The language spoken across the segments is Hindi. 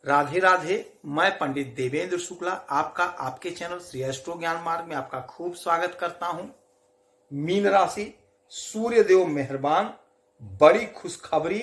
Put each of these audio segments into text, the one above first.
राधे राधे। मैं पंडित देवेंद्र शुक्ला आपका आपके चैनल श्री एस्ट्रो ज्ञान मार्ग में आपका खूब स्वागत करता हूं। मीन राशि, सूर्य देव मेहरबान, बड़ी खुशखबरी,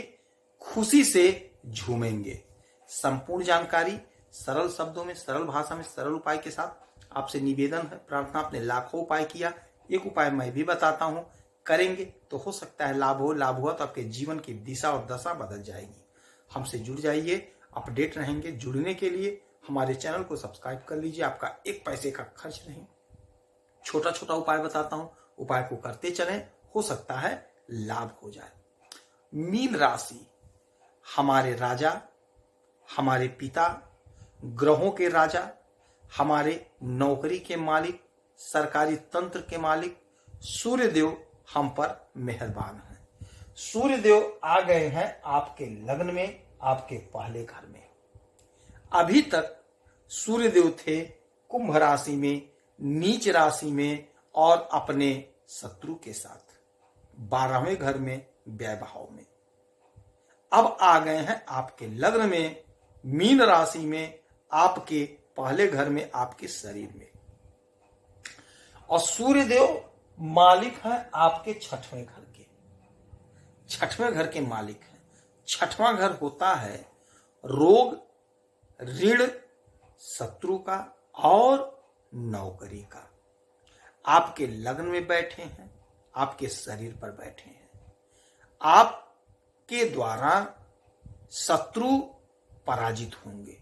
खुशी से झूमेंगे। संपूर्ण जानकारी सरल शब्दों में, सरल भाषा में, सरल उपाय के साथ आपसे निवेदन है, प्रार्थना। आपने लाखों उपाय किया, एक उपाय मैं भी बताता हूं, करेंगे तो हो सकता है लाभ हो। लाभ हुआ तो आपके जीवन की दिशा और दशा बदल जाएगी। हमसे जुड़ जाइए, अपडेट रहेंगे। जुड़ने के लिए हमारे चैनल को सब्सक्राइब कर लीजिए, आपका एक पैसे का खर्च नहीं। छोटा छोटा उपाय बताता हूं, उपाय को करते चलें, हो सकता है लाभ हो जाए। मीन राशि हमारे राजा, हमारे पिता, ग्रहों के राजा, हमारे नौकरी के मालिक, सरकारी तंत्र के मालिक सूर्यदेव हम पर मेहरबान हैं। सूर्यदेव आ गए हैं आपके लग्न में, आपके पहले घर में। अभी तक सूर्यदेव थे कुंभ राशि में, नीच राशि में और अपने शत्रु के साथ 12वें घर में, व्यय भाव में। अब आ गए हैं आपके लग्न में, मीन राशि में, आपके पहले घर में, आपके शरीर में। और सूर्यदेव मालिक हैं आपके 6वें घर के। 6वें घर के मालिक हैं। 6वां घर होता है रोग, ऋण, शत्रु का और नौकरी का। आपके लग्न में बैठे हैं, आपके शरीर पर बैठे हैं। आपके द्वारा शत्रु पराजित होंगे।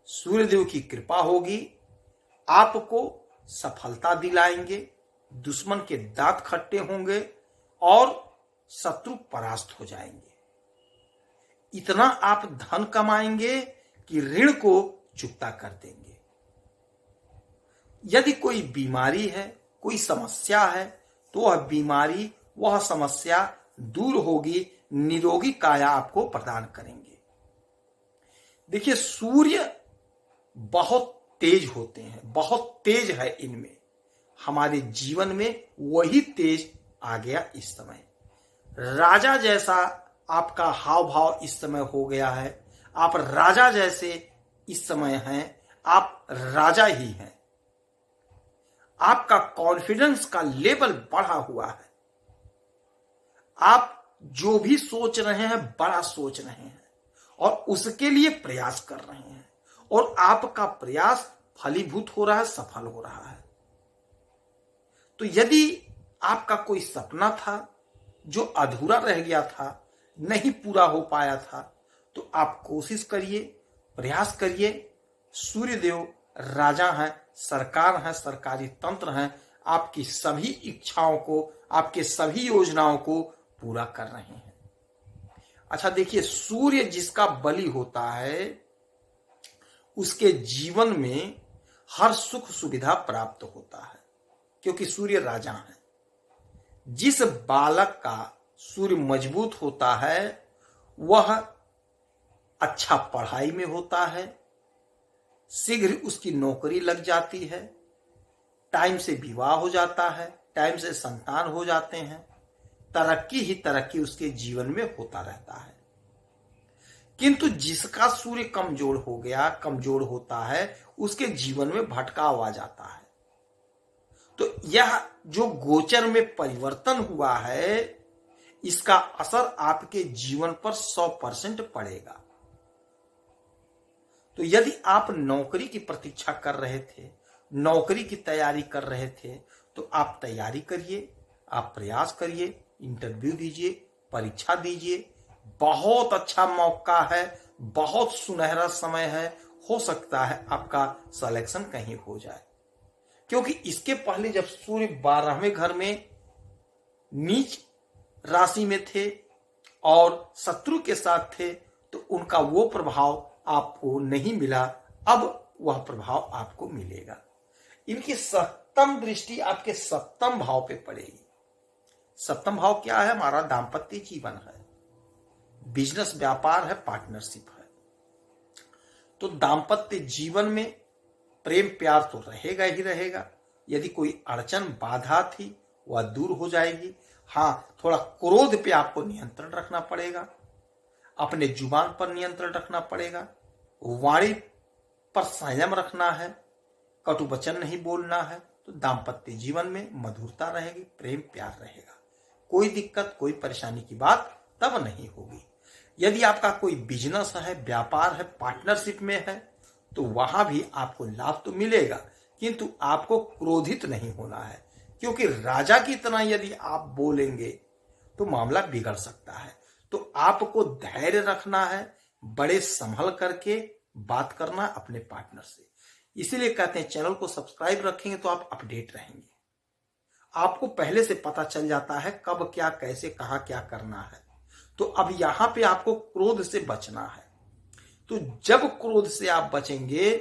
सूर्यदेव की कृपा होगी, आपको सफलता दिलाएंगे। दुश्मन के दांत खट्टे होंगे और शत्रु परास्त हो जाएंगे। इतना आप धन कमाएंगे कि ऋण को चुकता कर देंगे। यदि कोई बीमारी है, कोई समस्या है, तो वह बीमारी, वह समस्या दूर होगी। निरोगी काया आपको प्रदान करेंगे। देखिए, सूर्य बहुत तेज होते हैं, बहुत तेज है इनमें। हमारे जीवन में वही तेज आ गया इस समय। राजा जैसा आपका हाव भाव इस समय हो गया है। आप राजा जैसे इस समय हैं, आप राजा ही हैं। आपका कॉन्फिडेंस का लेवल बढ़ा हुआ है। आप जो भी सोच रहे हैं, बड़ा सोच रहे हैं और उसके लिए प्रयास कर रहे हैं, और आपका प्रयास फलीभूत हो रहा है, सफल हो रहा है। तो यदि आपका कोई सपना था जो अधूरा रह गया था, नहीं पूरा हो पाया था, तो आप कोशिश करिए, प्रयास करिए। सूर्यदेव राजा हैं, सरकार हैं, सरकारी तंत्र हैं, आपकी सभी इच्छाओं को, आपके सभी योजनाओं को पूरा कर रहे हैं। अच्छा देखिए, सूर्य जिसका बलि होता है, उसके जीवन में हर सुख सुविधा प्राप्त होता है, क्योंकि सूर्य राजा है। जिस बालक का सूर्य मजबूत होता है, वह अच्छा पढ़ाई में होता है, शीघ्र उसकी नौकरी लग जाती है, टाइम से विवाह हो जाता है, टाइम से संतान हो जाते हैं, तरक्की ही तरक्की उसके जीवन में होता रहता है। किंतु जिसका सूर्य कमजोर हो गया, कमजोर होता है, उसके जीवन में भटकाव आ जाता है। तो यह जो गोचर में परिवर्तन हुआ है, इसका असर आपके जीवन पर 100% पड़ेगा। तो यदि आप नौकरी की प्रतीक्षा कर रहे थे, नौकरी की तैयारी कर रहे थे, तो आप तैयारी करिए, आप प्रयास करिए, इंटरव्यू दीजिए, परीक्षा दीजिए। बहुत अच्छा मौका है, बहुत सुनहरा समय है। हो सकता है आपका सिलेक्शन कहीं हो जाए, क्योंकि इसके पहले जब सूर्य 12वें घर में नीच राशि में थे और शत्रु के साथ थे, तो उनका वो प्रभाव आपको नहीं मिला। अब वह प्रभाव आपको मिलेगा। इनकी 7वीं दृष्टि आपके 7वें भाव पे पड़ेगी। 7वां भाव क्या है? हमारा दाम्पत्य जीवन है, बिजनेस व्यापार है, पार्टनरशिप है। तो दाम्पत्य जीवन में प्रेम प्यार तो रहेगा ही रहेगा। यदि कोई अड़चन बाधा थी, वह दूर हो जाएगी। हाँ, थोड़ा क्रोध पे आपको नियंत्रण रखना पड़ेगा, अपने जुबान पर नियंत्रण रखना पड़ेगा। वाणी पर संयम रखना है, कटु वचन नहीं बोलना है, तो दाम्पत्य जीवन में मधुरता रहेगी, प्रेम प्यार रहेगा। कोई दिक्कत कोई परेशानी की बात तब नहीं होगी। यदि आपका कोई बिजनेस है, व्यापार है, पार्टनरशिप में है, तो वहां भी आपको लाभ तो मिलेगा, किंतु आपको क्रोधित नहीं होना है, क्योंकि राजा की तरह यदि आप बोलेंगे तो मामला बिगड़ सकता है। तो आपको धैर्य रखना है, बड़े संभल करके बात करना अपने पार्टनर से। इसीलिए कहते हैं चैनल को सब्सक्राइब रखेंगे तो आप अपडेट रहेंगे, आपको पहले से पता चल जाता है कब क्या कैसे कहाँ क्या करना है। तो अब यहां पे आपको क्रोध से बचना है। तो जब क्रोध से आप बचेंगे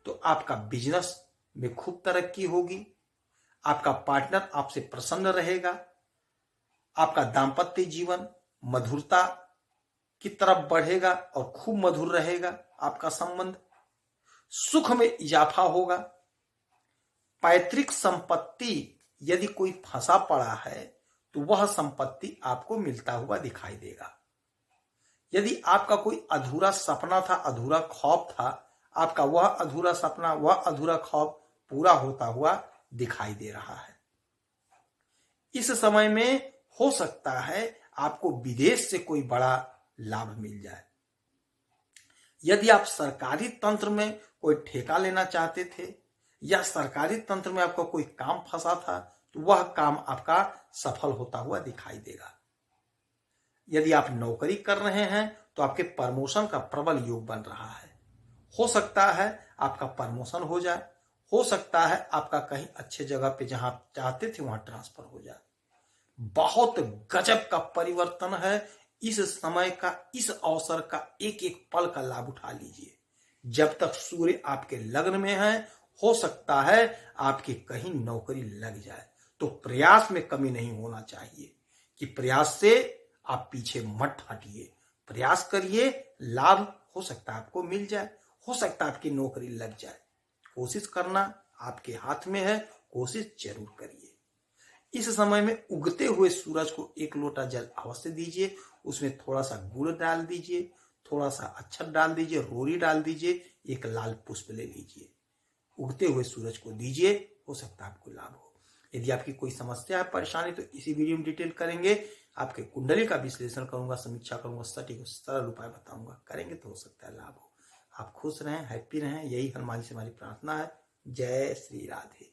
तो आपका बिजनेस में खूब तरक्की होगी, आपका पार्टनर आपसे प्रसन्न रहेगा, आपका दाम्पत्य जीवन मधुरता की तरफ बढ़ेगा और खूब मधुर रहेगा, आपका संबंध सुख में इजाफा होगा। पैतृक संपत्ति यदि कोई फंसा पड़ा है तो वह संपत्ति आपको मिलता हुआ दिखाई देगा। यदि आपका कोई अधूरा सपना था, अधूरा ख्वाब था, आपका वह अधूरा सपना वह अधूरा ख्वाब पूरा होता हुआ दिखाई दे रहा है। इस समय में हो सकता है आपको विदेश से कोई बड़ा लाभ मिल जाए। यदि आप सरकारी तंत्र में कोई ठेका लेना चाहते थे या सरकारी तंत्र में आपका कोई काम फंसा था, तो वह काम आपका सफल होता हुआ दिखाई देगा। यदि आप नौकरी कर रहे हैं तो आपके प्रमोशन का प्रबल योग बन रहा है। हो सकता है आपका प्रमोशन हो जाए, हो सकता है आपका कहीं अच्छे जगह पे जहां चाहते थे वहां ट्रांसफर हो जाए। बहुत गजब का परिवर्तन है। इस समय का, इस अवसर का एक एक पल का लाभ उठा लीजिए। जब तक सूर्य आपके लग्न में है, हो सकता है आपकी कहीं नौकरी लग जाए। तो प्रयास में कमी नहीं होना चाहिए कि प्रयास से आप पीछे मत हटिए, प्रयास करिए, लाभ हो सकता है आपको मिल जाए, हो सकता है आपकी नौकरी लग जाए। कोशिश करना आपके हाथ में है, कोशिश जरूर करिए। इस समय में उगते हुए सूरज को 1 लोटा जल अवश्य दीजिए, उसमें थोड़ा सा गुड़ डाल दीजिए, थोड़ा सा अक्षत डाल दीजिए, रोरी डाल दीजिए, एक लाल पुष्प ले लीजिए, उगते हुए सूरज को दीजिए, हो सकता है आपको लाभ हो। यदि आपकी कोई समस्या है, परेशानी, तो इसी वीडियो में डिटेल करेंगे। आपके कुंडली का विश्लेषण करूंगा, समीक्षा करूंगा, सटीक सरल उपाय बताऊंगा, करेंगे तो हो सकता है लाभ हो। आप खुश रहें, हैप्पी रहें, यही हनुमान जी से हमारी प्रार्थना है। जय श्री राधे।